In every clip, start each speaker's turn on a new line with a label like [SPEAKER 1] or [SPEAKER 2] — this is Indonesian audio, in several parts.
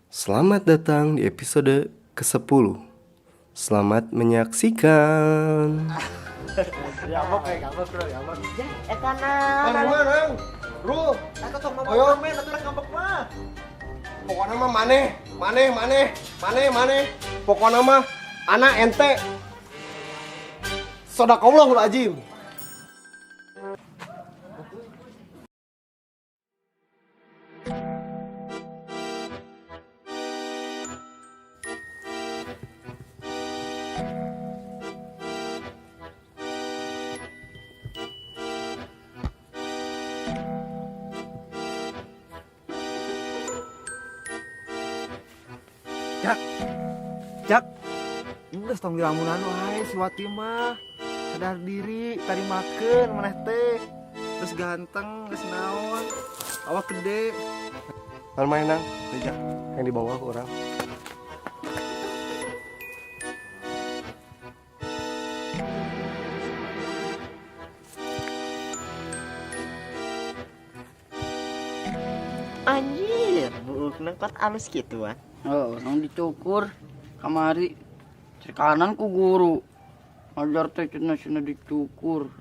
[SPEAKER 1] Selamat datang di episode ke-10. Selamat menyaksikan.
[SPEAKER 2] Ya apa kayak ngambek bro, ya apa?
[SPEAKER 3] Mana? Bro,
[SPEAKER 2] Aku sok ngomong
[SPEAKER 3] Ayo.
[SPEAKER 2] men, atuh ngambek mah.
[SPEAKER 3] pokoknya mah maneh. Pokoknya mah anak ente. Sodaqallahul azim.
[SPEAKER 2] Jak. Udah tong dilamunan wae si Wati mah. Sadar diri, tadi makan maneh teh. Terus ganteng, geus naon. Awak gede.
[SPEAKER 3] Main nang, bijak yang di bawah orang.
[SPEAKER 4] Anjir, buuk nengkot alus gitu ah.
[SPEAKER 5] Oh, nang dicukur kamari cek kanan ku guru. Ajar teh cenah cenah dicukur.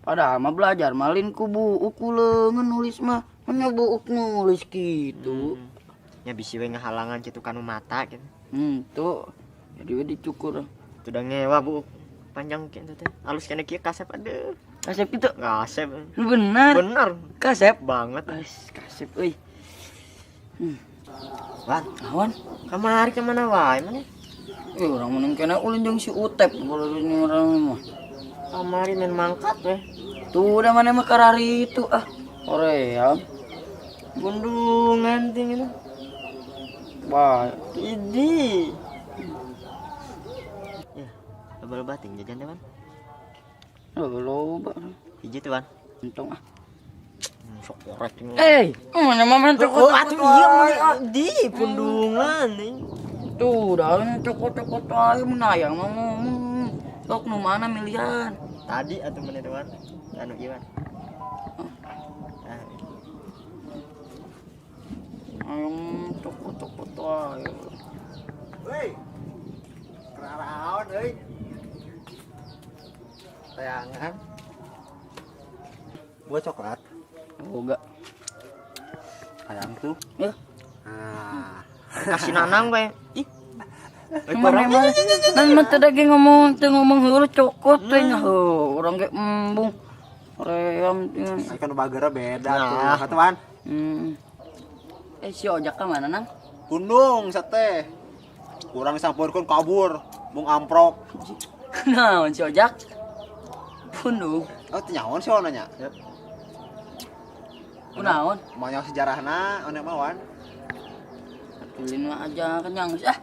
[SPEAKER 5] Padahal mah belajar malin ku buuk ku leungeun nulis mah. Nya buuk nulis gitu.
[SPEAKER 4] Ya bisi we ngahalangan citu kanu mata gitu.
[SPEAKER 5] Tuh. Jadi we dicukur.
[SPEAKER 4] Itu udah ngewa buuk panjang gitu teh. Alus kena kieu kasep aduh.
[SPEAKER 5] Kasep itu.
[SPEAKER 4] Kasep.
[SPEAKER 5] Lu bener.
[SPEAKER 4] Bener
[SPEAKER 5] Kasep.
[SPEAKER 4] banget.
[SPEAKER 5] Kasep euy.
[SPEAKER 4] Wan,
[SPEAKER 5] Naon?
[SPEAKER 4] kamari kemana wae mana?
[SPEAKER 5] Urang meneng kena ulin jeung si Utep kalau ini orang mah.
[SPEAKER 4] Kamari main mangkat weh.
[SPEAKER 5] Tuh udah mana mah karari itu ah. Korea.
[SPEAKER 4] Bundungan ting itu.
[SPEAKER 5] Wah,
[SPEAKER 4] Idi. Ya, loba ting jajan deh, Wan.
[SPEAKER 5] loba.
[SPEAKER 4] Hiji tuh, Wan.
[SPEAKER 5] Untung ah.
[SPEAKER 4] Sok korek ini.
[SPEAKER 5] Mana mah
[SPEAKER 4] Oh, atuh iya mah di pundungan nih.
[SPEAKER 5] tuh dah cokot-cokot aja menayang mah ngomong. Sok nu mana milian.
[SPEAKER 4] Tadi atuh menit Wan. Anu ieu Wan.
[SPEAKER 5] Ayam cokot-cokot aja.
[SPEAKER 2] Woi. Keraraon euy. Tayangan. Buah coklat.
[SPEAKER 5] Boga.
[SPEAKER 2] Ayam tuh.
[SPEAKER 5] Ya.
[SPEAKER 4] Kasih nanang we. Ih.
[SPEAKER 5] Mana mah? Nan mah teh ngomong heureuh cokot teh nya heuh urang ge embung. Ream teh.
[SPEAKER 2] Ai kan bagara beda
[SPEAKER 4] Nah.
[SPEAKER 2] tuh, katuan.
[SPEAKER 5] Si ojak ka mana nang?
[SPEAKER 2] Gunung sate. Kurang disampurkeun kabur, mung amprok.
[SPEAKER 5] Naon si ojak? Pundung.
[SPEAKER 2] Oh, teu nyaon sih onanya.
[SPEAKER 5] Kunaon?
[SPEAKER 2] Moal sejarahna ona mah wan.
[SPEAKER 5] Tulin mah aja kenyang ah.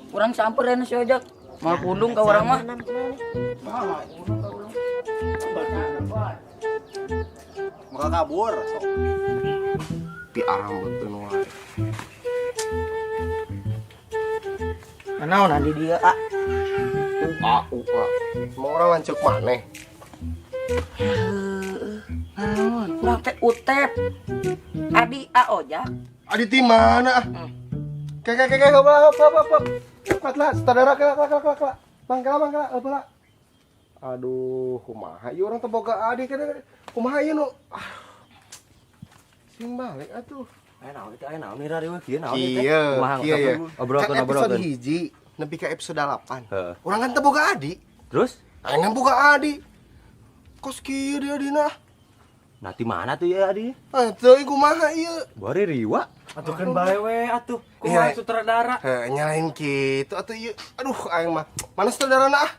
[SPEAKER 5] Urang sampereun si ojak. Mal pundung ka urang mah.
[SPEAKER 2] Moal kabur. Sok.
[SPEAKER 3] Pi arang beuteuh wae.
[SPEAKER 4] Naon di dia ah.
[SPEAKER 3] Mau orang lancuk maneh.
[SPEAKER 5] Naon? Urang teh Utep. Adi ojak.
[SPEAKER 3] Adi ti mana ah? Kayak hop. Cepatlah, saudara kelak. Mangkala, bala. Aduh, kumaha ieu urang teh boga adi kan. Kumaha ieu nu? Sing balik atuh.
[SPEAKER 2] Aya naon nih rari we kieu naon
[SPEAKER 3] Iya.
[SPEAKER 2] Obrolan
[SPEAKER 3] Kan episode hiji nepi ka episode 8.
[SPEAKER 2] Heeh.
[SPEAKER 3] Urang kan teu boga adi.
[SPEAKER 2] Terus
[SPEAKER 3] Ayeuna boga adi. Kos kieu dia dina.
[SPEAKER 2] nanti mana tuh ya Adi?
[SPEAKER 3] Teu kumaha ieu?
[SPEAKER 2] Bari riwa.
[SPEAKER 6] Atuh kan bae we atuh.
[SPEAKER 3] Iya.
[SPEAKER 6] Kumaha sutradara?
[SPEAKER 3] Nyalain kitu atuh ieu. Aduh aing mah. Mana saudarana ah?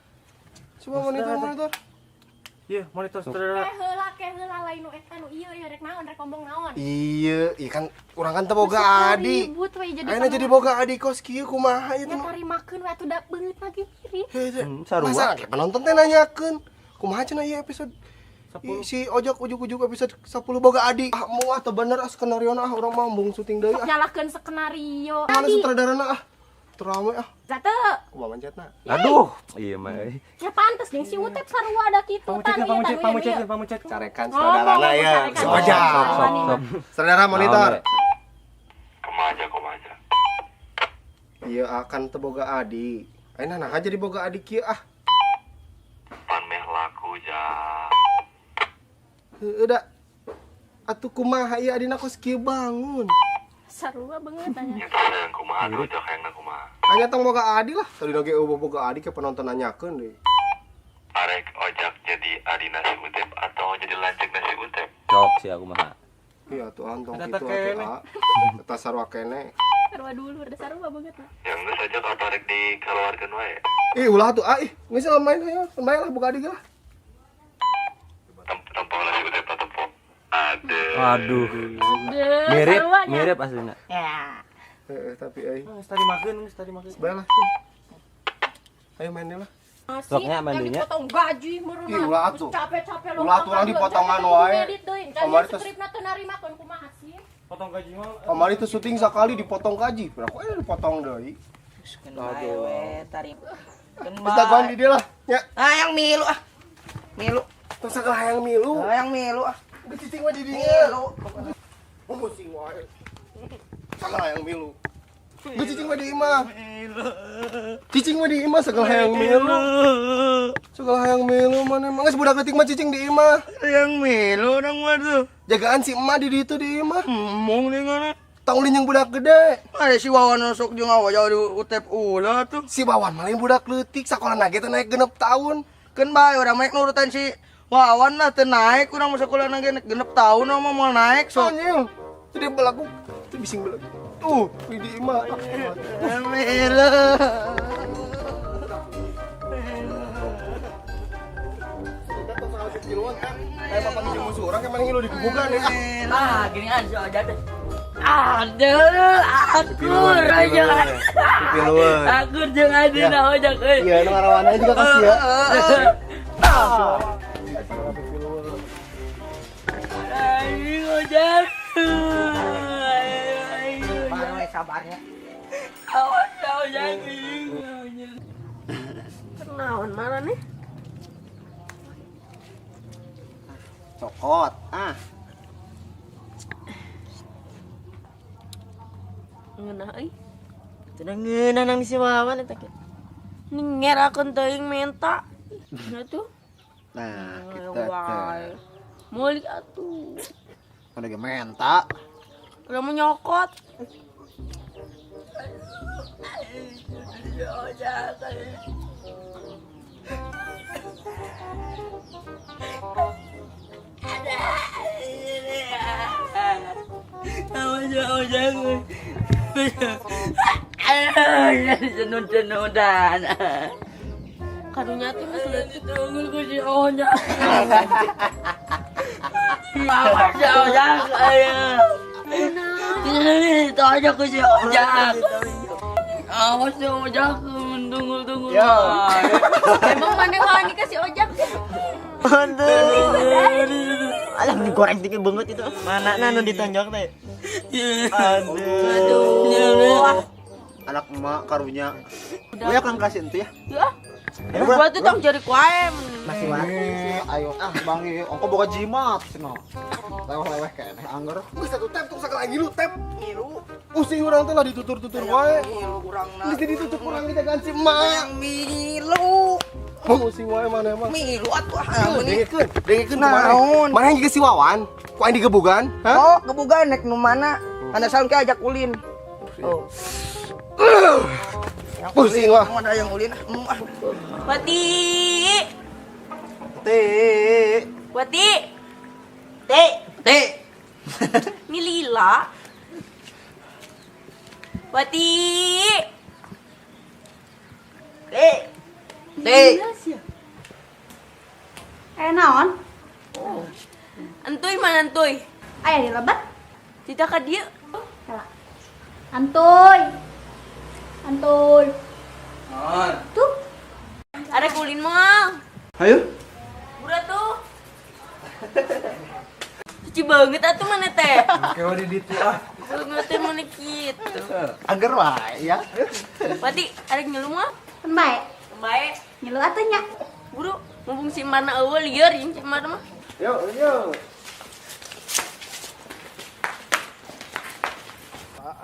[SPEAKER 3] Coba monitor.
[SPEAKER 6] Iya, monitor sutradara.
[SPEAKER 7] Kayak heula lain nu eta nu ieu rek naon rek ngomong naon.
[SPEAKER 3] Iya kan urang kan teu boga adi.
[SPEAKER 7] Ribut we jadi.
[SPEAKER 3] Ayeuna jadi boga adi kos kieu kumaha ieu
[SPEAKER 7] nya
[SPEAKER 3] teh?
[SPEAKER 7] tarimakeun we atuh da beungeut lagi iri.
[SPEAKER 2] Sarua.
[SPEAKER 3] Masa ke penonton teh nanyakeun. Kumaha cenah ieu episode si ojak ujuk-ujuk episode 10 boga adi. Ah moal teu bener ah skenario na urang mah embung syuting deui
[SPEAKER 7] Sok
[SPEAKER 3] ah.
[SPEAKER 7] nyalakeun skenario.
[SPEAKER 3] Mana sutradarana ah? Terame ah.
[SPEAKER 7] Zate.
[SPEAKER 3] Kumaha mancetna?
[SPEAKER 2] Aduh, iya mah.
[SPEAKER 7] Ya pantes jeung si Utep sarua ada kitu
[SPEAKER 6] Pamucet.
[SPEAKER 3] Carekan saudarana ya. Si ojak.
[SPEAKER 2] Sok.
[SPEAKER 3] Saudara monitor. Iya akan teboga adik. Aina nah aja diboga adik kieu ah.
[SPEAKER 8] Pan meh laku ja.
[SPEAKER 3] Udah. Atuh kumaha ieu adina kos kieu bangun.
[SPEAKER 7] Sarua banget tanya.
[SPEAKER 8] Yang sayang kumaha tuh jak hayangna kumaha.
[SPEAKER 3] Anya tong boga adik lah. Tadi lagi boga adik ke penonton nanyakeun deui.
[SPEAKER 8] Arek ojak jadi adi nasi utep atau jadi lancek nasi utep.
[SPEAKER 9] Cok sih aku mah.
[SPEAKER 3] Iya tuh antong
[SPEAKER 6] Eta
[SPEAKER 3] kitu
[SPEAKER 6] kene.
[SPEAKER 3] atuh. Eta sarua kene.
[SPEAKER 7] Sarua dulu, ada sarua banget.
[SPEAKER 8] Yang geus aja atau arek dikeluarkeun wae.
[SPEAKER 3] Ih ulah tuh ah ih geus main aya. Main lah boga adik lah.
[SPEAKER 8] Tempo nasi utep atau tempo. Aduh.
[SPEAKER 9] Aduh. Mirip aslinya.
[SPEAKER 3] Tapi ai
[SPEAKER 6] Geus tadi makeun, geus tadi makeun.
[SPEAKER 3] bae lah. Ayo main lah.
[SPEAKER 9] Soknya
[SPEAKER 7] Yang
[SPEAKER 9] mandinya.
[SPEAKER 7] dipotong gaji meureun.
[SPEAKER 3] Ih, ulah atuh.
[SPEAKER 7] Capek-capek
[SPEAKER 3] Ulah atuh orang dipotongan wae.
[SPEAKER 7] Kamari
[SPEAKER 3] Kamari
[SPEAKER 7] teh
[SPEAKER 3] teh-
[SPEAKER 7] skripna teu narimakeun kumaha sih?
[SPEAKER 6] Potong gaji mah.
[SPEAKER 3] Kamari tuh syuting sekali dipotong gaji. Berapa dipotong deui.
[SPEAKER 5] Kan bae we tarik. Kan
[SPEAKER 3] Kita gua di dia lah. Ya,
[SPEAKER 5] Ah yang milu ah. Milu.
[SPEAKER 3] terus segala hayang milu.
[SPEAKER 5] Ah yang milu ah.
[SPEAKER 3] Cicing mah di dinya.
[SPEAKER 5] Milu.
[SPEAKER 3] Oh, sing wae. Segala hayang milu. Gue cicing mah di imah. Cicing mah di imah segala hayang milu. Segala hayang milu mana emang geus budak leutik mah cicing di imah.
[SPEAKER 5] Yang milu orang mah tuh.
[SPEAKER 3] Jagaan si emak di ditu di imah.
[SPEAKER 5] Ngomong nih mana?
[SPEAKER 3] Tong yang budak gede.
[SPEAKER 5] Ada si Wawan masuk jeung awa jauh di utep ulah tuh.
[SPEAKER 3] Si Wawan malah budak leutik sakola nage teh naik 6 tahun.
[SPEAKER 5] Kan bae urang naik nurutan si Wawan lah teu naik urang masa kuliah nage 6 tahun mah mau naik sok.
[SPEAKER 3] Soalnya jadi belagu, itu bising belagu. Di imah.
[SPEAKER 5] Milu.
[SPEAKER 3] Kayak papan di musuh orang yang mana ngilu dikebukan ya.
[SPEAKER 5] Ah, gini aja aja deh. Aduh, akur aja. Akur jeung adina ojak euy.
[SPEAKER 3] Iya, nu ngarawananya juga kasih ya.
[SPEAKER 5] Anjing ojak.
[SPEAKER 4] Baru sabarnya.
[SPEAKER 5] Awas ya ojak anjing.
[SPEAKER 7] Kenaon mana nih?
[SPEAKER 2] Cokot. Ah.
[SPEAKER 7] Ngeunah euy.
[SPEAKER 4] Sudah ngeunah nang si Wawan eta ge.
[SPEAKER 7] Ningerakeun teuing menta. Atuh.
[SPEAKER 2] Nah, kita
[SPEAKER 7] Wae. Molik atuh.
[SPEAKER 2] Ada ge menta.
[SPEAKER 7] Udah mau nyokot.
[SPEAKER 5] Awas ya ojak euy. Cenut-cenutan.
[SPEAKER 7] Karunya tuh geus leutik.
[SPEAKER 5] Tunggu ku si ojak. Awas ya ojak aya. Itu aja ku si ojak. Awas ya ojak tunggu.
[SPEAKER 7] Emang mana wani kasih ojak?
[SPEAKER 4] Alah digoreng dikit banget itu. Mana nu ditonjok teh.
[SPEAKER 7] Aduh.
[SPEAKER 2] Anak emak karunya. Gue akan kasih itu ya.
[SPEAKER 7] Ya. Gua tuh tong jari kuaem.
[SPEAKER 4] Masih waras.
[SPEAKER 2] Ayo bang ongko boga jimat cenah. Leweh keneh angger.
[SPEAKER 3] Geus satu tep tuh sakala ngilu tep. Ngilu. Pusing urang teh lah ditutur-tutur wae. Geus ditutur urang dijagaan si emak.
[SPEAKER 5] Milu.
[SPEAKER 3] Pusing wae mana emang.
[SPEAKER 5] Milu atuh.
[SPEAKER 3] Dengekeun
[SPEAKER 5] Naon?
[SPEAKER 3] Mana yang juga si Wawan? Ku aing digebugan? Hah?
[SPEAKER 5] Oh, kebugan nek nu mana? Anda salam ke ajak ulin. Oh.
[SPEAKER 3] Pusing wah.
[SPEAKER 5] Mau ada yang ulin.
[SPEAKER 7] Wati.
[SPEAKER 2] Teh.
[SPEAKER 7] Wati.
[SPEAKER 5] Teh.
[SPEAKER 7] Ini Lila. Wati.
[SPEAKER 5] Teh.
[SPEAKER 10] Naon?
[SPEAKER 7] Entuy mana entuy?
[SPEAKER 10] Aya di lebat?
[SPEAKER 7] Tidak ka dieu.
[SPEAKER 10] Antuy. Tuh.
[SPEAKER 7] Ada kulin mah.
[SPEAKER 3] Ayo.
[SPEAKER 7] Udah tuh. Suci banget atuh mana teh.
[SPEAKER 6] Kayak di ditu ah.
[SPEAKER 7] Banget teh mana kitu.
[SPEAKER 2] Angger wae ya.
[SPEAKER 7] Wati, ada nyelu mah?
[SPEAKER 10] Kan bae.
[SPEAKER 7] Bae.
[SPEAKER 10] Ngilu atuh nya.
[SPEAKER 7] Buru, mumpung si mana eueuh lieur ieu si mana mah.
[SPEAKER 3] Yuk.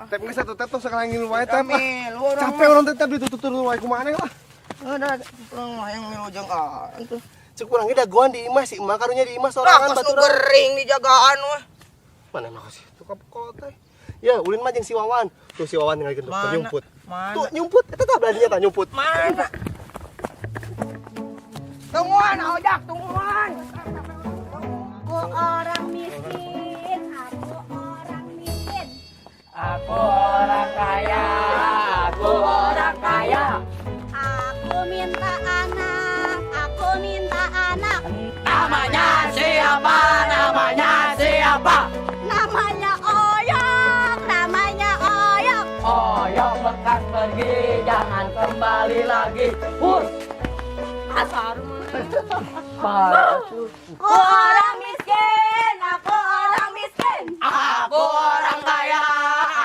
[SPEAKER 3] Tep geus satu tep tong sakala ngilu wae tep.
[SPEAKER 5] Milu orang
[SPEAKER 3] Capek orang tep ditutur wae kumaha lah.
[SPEAKER 5] Ada orang mah yang milu jeung tuh.
[SPEAKER 3] Cek urang ge dagoan di imah si emak karunya di imah
[SPEAKER 5] Lah
[SPEAKER 3] sorangan
[SPEAKER 5] kos nu
[SPEAKER 3] baturan.
[SPEAKER 5] gering di jagaan mah.
[SPEAKER 3] Mana mah kasih tuh kapok teh. Ya, ulin mah jeung si Wawan. Tuh si Wawan tinggal gitu,
[SPEAKER 5] Mana?
[SPEAKER 3] nyumput.
[SPEAKER 5] Mana?
[SPEAKER 3] Tuh nyumput, eta tah beladinya tah nyumput.
[SPEAKER 5] Mana? Tungguan, ojak, tungguan.
[SPEAKER 10] Aku orang miskin. Aku orang miskin.
[SPEAKER 5] Aku orang kaya, aku orang kaya.
[SPEAKER 10] Aku minta anak. Aku minta anak.
[SPEAKER 5] Namanya siapa? Namanya siapa?
[SPEAKER 10] Namanya Oyok. Namanya Oyok.
[SPEAKER 5] Oyok lekas pergi, jangan kembali lagi. Pur. Asar
[SPEAKER 10] Aku orang miskin. Aku orang miskin.
[SPEAKER 5] Aku orang kaya,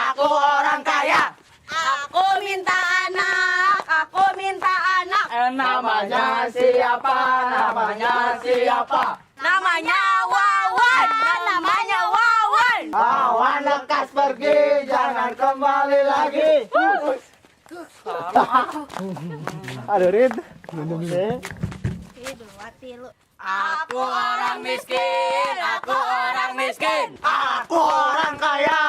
[SPEAKER 5] aku orang kaya.
[SPEAKER 10] Aku minta anak. Aku minta anak.
[SPEAKER 5] Namanya siapa? Namanya siapa?
[SPEAKER 10] Namanya Wawan. Namanya Wawan.
[SPEAKER 5] Wawan lekas pergi, jangan kembali lagi.
[SPEAKER 3] Aduh, Rid.
[SPEAKER 5] Aku orang miskin, aku orang miskin. Aku orang kaya,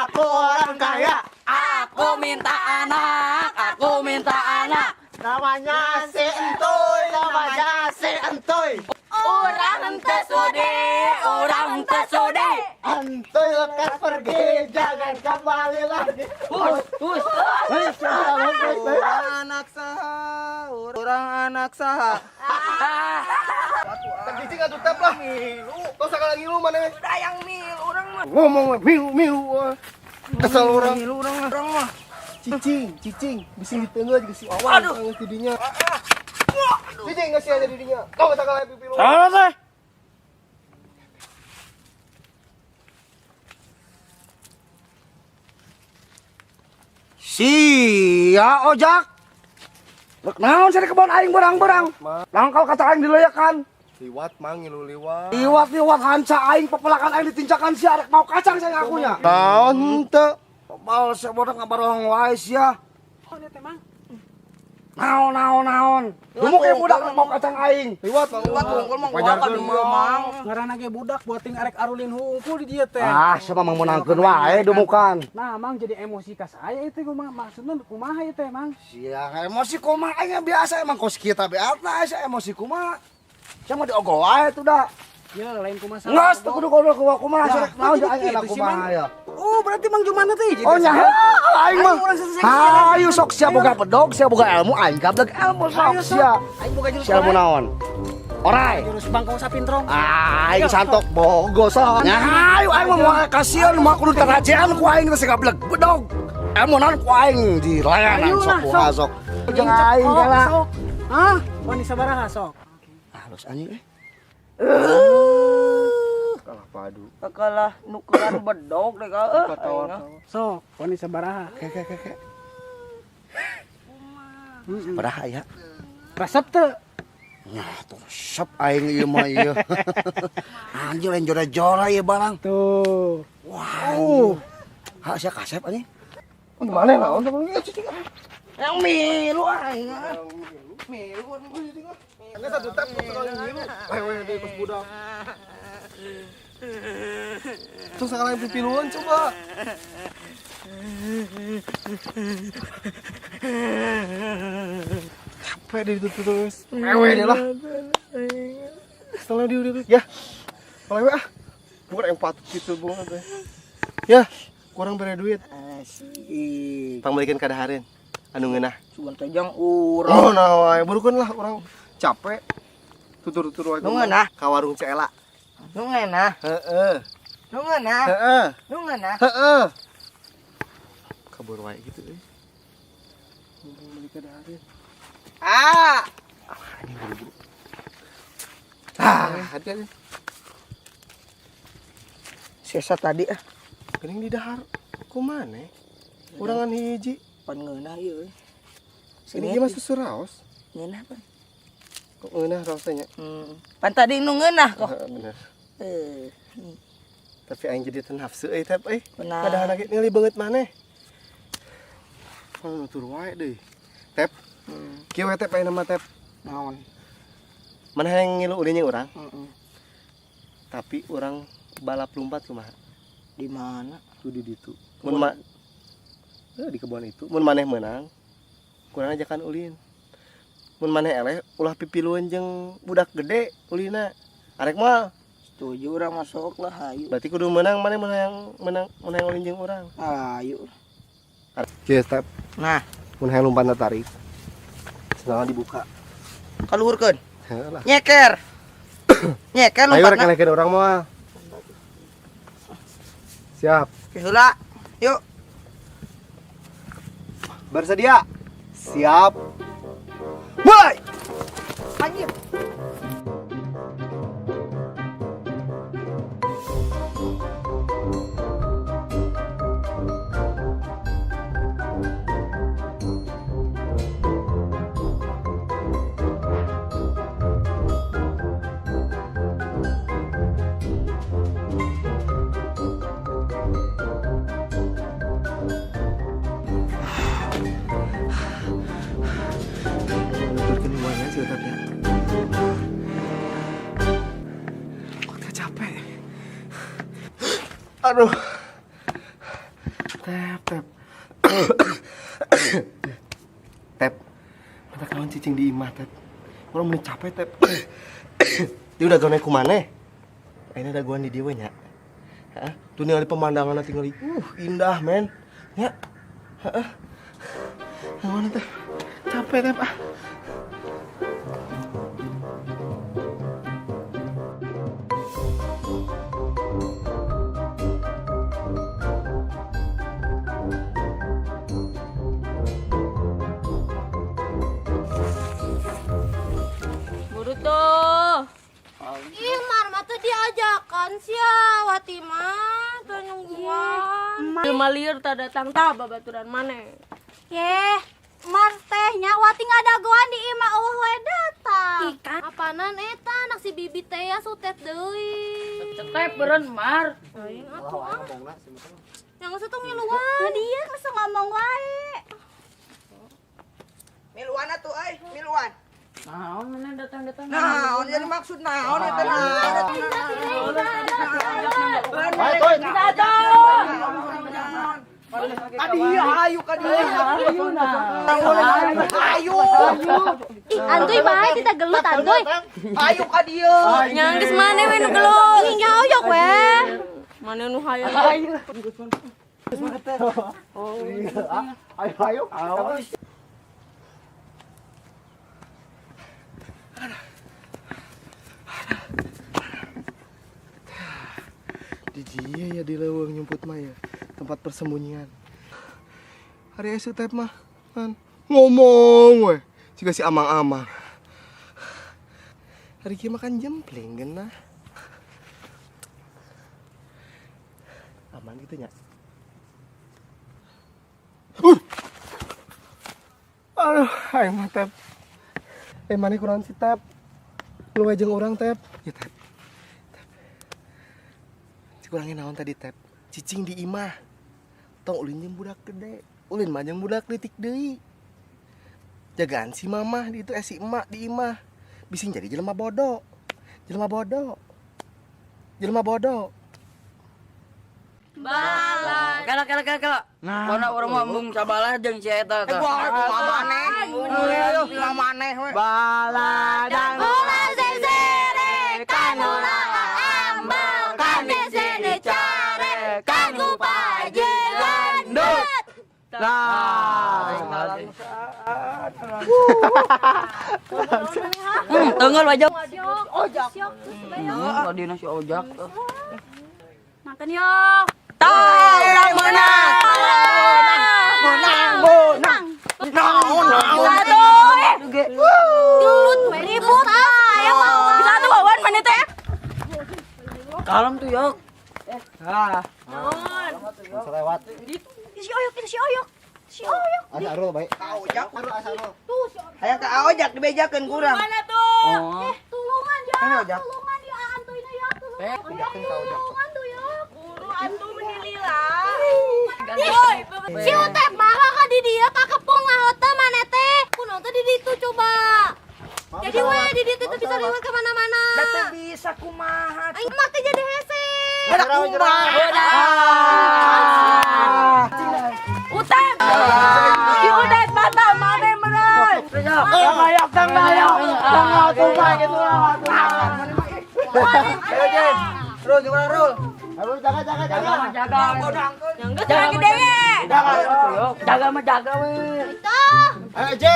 [SPEAKER 5] aku orang kaya. Aku minta anak, aku minta anak. Namanya si Entoy, namanya si Entoy.
[SPEAKER 10] Orang ente sudi. Orang ente sudi.
[SPEAKER 5] Entoy lekas pergi, jangan kembali lagi. Hus.
[SPEAKER 2] Anak saha, orang anak saha.
[SPEAKER 3] Tep cicing atuh tep lah. Tong sakala ngilu maneh.
[SPEAKER 5] Udah yang mil, orang mah.
[SPEAKER 3] Ngomong we miu. Kesel urang.
[SPEAKER 5] Mil, orang mah.
[SPEAKER 3] Cicing, bisa ditengah juga si Wawan. Aduh, tidinya. Cicing ngasih aja didinya. Tong sakala pipi lu.
[SPEAKER 6] Salah teh.
[SPEAKER 2] Sia ojak. Rek naon sari kebon aing berang-berang. Langkal kata aing dileyakan.
[SPEAKER 3] Liwat mang ngilu liwat.
[SPEAKER 2] Liwat hanca aing pepelakan aing ditincakan sia rek mau kacang saya ngakunya.
[SPEAKER 3] Naon henteu?
[SPEAKER 2] Bal sia bodak ngabarong wae sia. Naon. Lu kayak budak rek mau kacang aing.
[SPEAKER 3] Liwat mang.
[SPEAKER 5] Liwat unggul mah
[SPEAKER 3] Pajarkeun mang.
[SPEAKER 6] Ngaranna ge budak buat ting arek arulin hungkul di dieu teh.
[SPEAKER 2] Ah, siapa mang menangkeun wae dumukan.
[SPEAKER 6] Nah, Mang jadi emosi ka saya itu maksudnya kumaha ieu teh, Mang?
[SPEAKER 2] Sia emosi kumaha aing biasa emang kos kita beatna sia emosi kumaha. Sia mah diogol wae tuh dah.
[SPEAKER 6] Ya lain kumaha.
[SPEAKER 2] Ngas tuh kudu kumaha sia rek naon aing enak kumaha ya.
[SPEAKER 6] Oh, berarti Mang Jumana teh jadi.
[SPEAKER 2] Oh nya, aing mah. Hayu sok sia boga pedog, sia boga ilmu, aing gablek ilmu sok sia.
[SPEAKER 6] Aing boga jurus
[SPEAKER 2] Sia ilmu naon? Orai.
[SPEAKER 6] jurus bangkong sapintrong.
[SPEAKER 2] Aing santok bogo sok. Nya hayu aing mah moal kasihan mah kudu terajean ku aing teh gablek pedog. Ilmu naon ku aing di layanan sok kumaha sok. Jeung aing kala.
[SPEAKER 6] Hah? Wani sabaraha sok?
[SPEAKER 2] Halus anjing kalah padu.
[SPEAKER 5] Kalah nukeran bedog deh ka.
[SPEAKER 6] Sok, wani sabaraha?
[SPEAKER 2] Kek. Sabaraha ya?
[SPEAKER 6] Resep teu.
[SPEAKER 2] Nah, tuh resep aing ieu mah ieu. Anjir lain jora-jora ieu barang.
[SPEAKER 6] Tuh.
[SPEAKER 2] Wow. Ha sia kasep anjing.
[SPEAKER 3] Di mana naon teh cicing?
[SPEAKER 5] Yang milu aing.
[SPEAKER 3] Enggak satu tep sekali ngilu. Wewe di kos budak. Tuh sakala pipi luan coba. Capek deh itu terus. Wewe deh lah. Setelah dia. Ya. Wewe ah. Bukan yang patut gitu bunga teh. Ya, kurang bere duit.
[SPEAKER 5] Asik.
[SPEAKER 3] Pambalikan kadahareun. Anu ngeunah.
[SPEAKER 5] Cuman tejang urang.
[SPEAKER 3] Oh, nah wae burukeun lah orang capek. Tutur-tutur wae.
[SPEAKER 5] Nu ngeunah
[SPEAKER 3] ka warung Cela.
[SPEAKER 5] Nu ngeunah.
[SPEAKER 3] Heeh.
[SPEAKER 5] Nu ngeunah.
[SPEAKER 3] Heeh.
[SPEAKER 5] Nu ngeunah.
[SPEAKER 3] Heeh. Kabur wae gitu euy. Mumpung beli kadahareun.
[SPEAKER 5] Ah.
[SPEAKER 3] Ini buru-buru. Hati-hati.
[SPEAKER 5] Sesa tadi ah.
[SPEAKER 3] Geuning di dahar. Kumaha? Urangan hiji.
[SPEAKER 5] Pan ngeunah ieu.
[SPEAKER 3] Ini ge mah susu raos.
[SPEAKER 5] Ngeunah pan.
[SPEAKER 3] Kok ngeunah rasanya?
[SPEAKER 5] Pan tadi nu ngeunah kok.
[SPEAKER 3] Bener.
[SPEAKER 5] Eh.
[SPEAKER 3] Tapi aing jadi teu nafsu euy tep euy.
[SPEAKER 5] Benar.
[SPEAKER 3] Kadahareun ge ngeuli beungeut maneh. Kalau nutur wae deui. Tep. Kieu we tep aya nama tep.
[SPEAKER 5] Naon?
[SPEAKER 3] Mana yang ngilu ulin jeung urang?
[SPEAKER 5] Heeh.
[SPEAKER 3] Tapi urang balap lompat kumaha?
[SPEAKER 5] Di mana?
[SPEAKER 3] Tuh di ditu. Mun di kebun itu. Mun maneh menang, kurang ajakan ulin. Mun maneh eleh ulah pipiluan jeung budak gede ulina. Arek mah
[SPEAKER 5] Setuju urang masuk lah hayu.
[SPEAKER 3] berarti kudu menang maneh menang ulin jeung urang.
[SPEAKER 5] Hayu.
[SPEAKER 3] Kieu step.
[SPEAKER 5] Nah,
[SPEAKER 3] Mun hayang lompatna tarik. Senang dibuka.
[SPEAKER 5] kaluhurkeun.
[SPEAKER 3] Heulah.
[SPEAKER 5] Nyeker. Nyeker
[SPEAKER 3] Ayo rek
[SPEAKER 5] lompatna.
[SPEAKER 3] ngelekeun urang mah. Siap.
[SPEAKER 5] Heula. Yuk.
[SPEAKER 3] Bersedia. Siap.
[SPEAKER 5] Mulai. Anjir.
[SPEAKER 3] Nuturkeun mana sih tetapnya. Kok teh capek. Aduh. Tep. Tep. Mata kawan cicing di imah, Tep. Urang mun capek, Tep. Dia udah gawe ku maneh. Ayeuna daguan di dieu we nya. Heeh. Tuh ningali pemandanganna tinggal indah, men. Ya. Heeh. Mana teh? Capek, Tep.
[SPEAKER 10] Buru tuh. Ih, Marma tuh diajakan sih ya, Wati mah tuh nungguan. Malir tak datang tak babaturan mana?
[SPEAKER 7] Yeh, Mar tehnya Wati ngadagoan di imah eueuh we datang.
[SPEAKER 10] Ikan apaanan eta anak si Bibi teh ya sutet deui.
[SPEAKER 5] Tetep beureun Mar.
[SPEAKER 10] Aing atuh. Yang satu ngiluan.
[SPEAKER 7] Dia masa ngomong wae.
[SPEAKER 5] Miluan atuh euy, miluan.
[SPEAKER 6] Naon mana datang-datang.
[SPEAKER 5] Naon jadi maksud naon eta naon. Kadieu hayu kadieu. Hayu.
[SPEAKER 10] Ih, antuy bae kita gelut antuy.
[SPEAKER 5] Hayu kadieu.
[SPEAKER 10] Nyang geus maneh we nu gelut. Ih, nyaoyok we. Mana nu hayang.
[SPEAKER 3] Ayo. Di dia ya di leuweung nyumput mah ya, tempat persembunyian. Hari esuk teh mah kan ngomong we, siga si amang-amang. Hari kieu makan jempling geunah. Aman gitu nya. Aduh, aing mah Tep. Mana kurang si Tep. Lu we jeung urang Tep. Ya Tep. Kurangnya naon tadi Tep, cicing di imah. Tong ulin jeung budak gede, ulin mah jeung budak leutik deui. Jagaan si mamah di itu si emak di imah. Bising jadi jelema bodoh. Jelema bodoh.
[SPEAKER 10] Balan.
[SPEAKER 5] Kala. Karena orang mah mung sabalah jeung si eta teh. Bilang maneh we.
[SPEAKER 6] Baladang.
[SPEAKER 10] Ulah sesere kanula ambal kane sene care kanggo pajengan.
[SPEAKER 5] Teunggal wajah.
[SPEAKER 10] Ojak.
[SPEAKER 5] Wadina si ojak.
[SPEAKER 10] Makan yuk.
[SPEAKER 5] Urang menang.
[SPEAKER 10] Gelut ribut aya mah.
[SPEAKER 5] Bisa tuh wawan mana teh? Kalem tuh yok.
[SPEAKER 3] Selewat.
[SPEAKER 10] Si oyok.
[SPEAKER 3] Ada arul baik.
[SPEAKER 5] Ojak.
[SPEAKER 10] Tuh si
[SPEAKER 5] Hayang ka ojak dibejakeun kurang.
[SPEAKER 10] mana tuh?
[SPEAKER 5] Oh.
[SPEAKER 10] Tulungan ya.
[SPEAKER 5] Mana ojak?
[SPEAKER 10] Tulungan ya antuyna ya.
[SPEAKER 3] Bejakeun ka ojak.
[SPEAKER 10] Tulungan tuh ya. Guru antu menilila. Si Utep mah ka di dia kakak ngaliwat kemana-mana.
[SPEAKER 5] Da teu bisa kumaha.
[SPEAKER 10] Aing mah teh jadi hese.
[SPEAKER 5] Ada kumaha.
[SPEAKER 10] Utep. Si Udet mata mana meureun.
[SPEAKER 5] Mayak tang mayak. Tang kumaha gitu lah. Ayo Jen. Rul gimana Rul? Ayo jaga.
[SPEAKER 10] Yang geus lagi dewe.
[SPEAKER 5] Jaga mah jaga we.
[SPEAKER 3] Ayo J.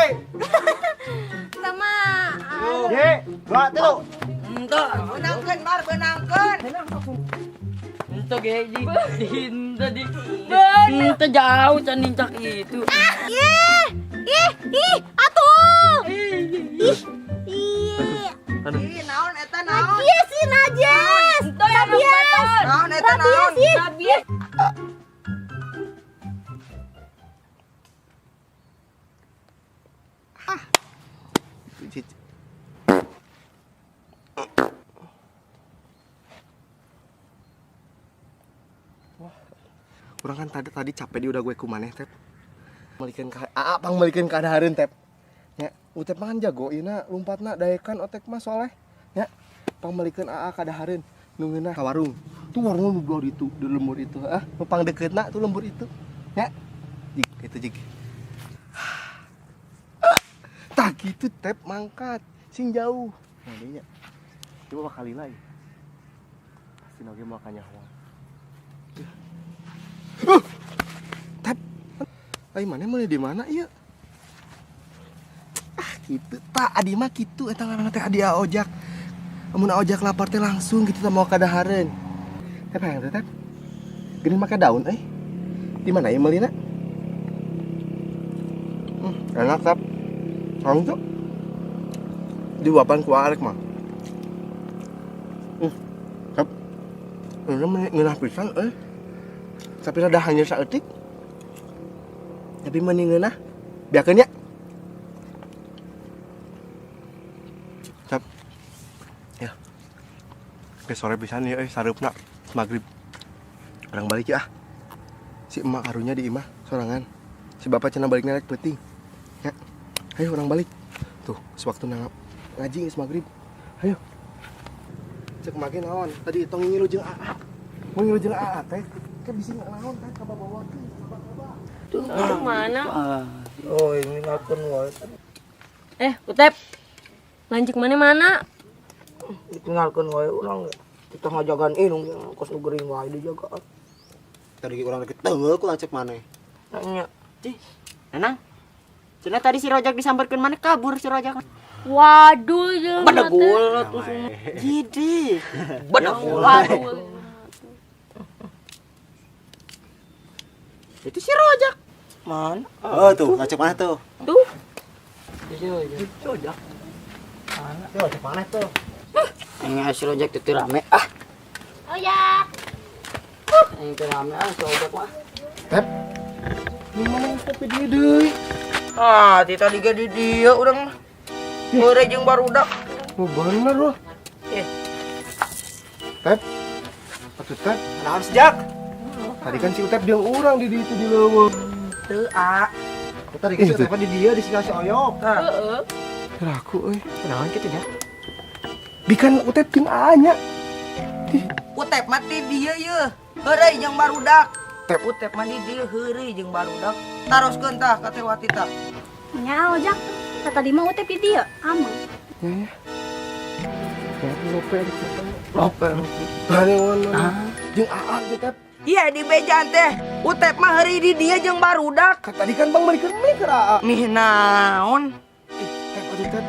[SPEAKER 10] Sama.
[SPEAKER 3] J. 2 3.
[SPEAKER 5] Henteu. Benangkeun Mar benangkeun. Henteu ge di. Henteu di. Henteu jauh can nincak itu.
[SPEAKER 10] Ih, atuh. Ih.
[SPEAKER 5] Ih, naon eta naon?
[SPEAKER 10] Iya sih Najes. Nabias.
[SPEAKER 5] Naon eta naon?
[SPEAKER 10] Nabias.
[SPEAKER 3] Kurang kan tadi capek di udah gue kumaneh tep. Malikeun ka pang malikeun ka adahareun tep. Nya, utep mah kan jago ina lompatna daekan otek mah soleh. Nya, pang malikeun ka adahareun nu ngeunah ka warung. Tuh warung nu itu, di lembur itu. Nu pang dekeutna tuh lembur itu. Nya. Jig, itu jig. Tah gitu tep mangkat, sing jauh. Nah, dia nya. Coba kali lagi. Pasti noge mau kanyaho. Tep, ay mana mulai di mana iya? Gitu, tak adi mah gitu, eta ngaranna teh adi ojak. Amun ojak lapar teh langsung gitu mau kadahareun. Tep hayang teh tep. Geuning make daun euy. Di mana ieu meulina? Enak tep. Langsung. Di wapan ku arek mah. Tep. Ini ngeunah pisan euy. Tapi rada hanya saeutik. Tapi mending ngeunah biakeun nya. Cap. Ya. Ke sore pisan ya sareupna magrib. Orang balik ya. Si emak karunya di imah sorangan. Si bapak cenah balik nerek peuting. Ya. Ayo orang balik. Tuh, sewaktu ngaji geus magrib. Ayo. Cek make naon? Tadi tong ngilu jeung AA. Mau ngilu jeung AA teh. Kan bisa naon teh ka bawa teh.
[SPEAKER 10] Mana?
[SPEAKER 5] Oh, ini ngakun wae.
[SPEAKER 10] Utep. Lanjut mana?
[SPEAKER 5] Ditinggalkeun wae urang. Kita ngajagan inung kos nu geuring wae dijagaan.
[SPEAKER 3] Tadi urang deket teu ku cek maneh.
[SPEAKER 5] Nanya,
[SPEAKER 4] Cih, Nenang. Cenah tadi si Rojak disamperkeun mana kabur si Rojak.
[SPEAKER 10] Waduh, jeung
[SPEAKER 5] bedegul atuh semua.
[SPEAKER 4] Jadi.
[SPEAKER 5] Bedegul.
[SPEAKER 10] Waduh.
[SPEAKER 4] Itu si Rojak.
[SPEAKER 5] Man.
[SPEAKER 3] Oh tuh, cek maneh tuh.
[SPEAKER 10] Tuh.
[SPEAKER 5] Rojak.
[SPEAKER 3] Tuh, cek maneh tuh.
[SPEAKER 5] Ini si Rojak teu rame.
[SPEAKER 10] Oh ya.
[SPEAKER 5] Ini teu rame si Rojak mah.
[SPEAKER 3] Tep. Mana kopi dia deui?
[SPEAKER 5] Ti tadi ge di dieu urang mah. Heure jeung barudak.
[SPEAKER 3] Oh, bener loh. Tep. Atuh Tep, naon sejak? Tadi kan si Utep jeung urang di itu di leuweung.
[SPEAKER 5] Teu a.
[SPEAKER 3] Tadi kan si Utep di dia di si Oyok.
[SPEAKER 10] Heeh.
[SPEAKER 3] Raku euy.
[SPEAKER 4] Kenaon kitu nya?
[SPEAKER 3] Bikan Utep jeung A-nya.
[SPEAKER 5] Utep mah di dieu yeuh. Heureuy jeung barudak. Utep mah di dieu heureuy jeung barudak. Taroskeun tah ka teh wati tah.
[SPEAKER 7] Nya ojak. Tadi mah Utep di dieu, aman.
[SPEAKER 3] Ya. Ya, lope. Tadi mana? Jeung A Utep.
[SPEAKER 5] Iya di bejaan teh. Utep mah heureuy di dieu jeung barudak.
[SPEAKER 3] Tadi kan Bang balikeun mie ke A.
[SPEAKER 5] Mih naon?
[SPEAKER 3] Tep, aduh Tep.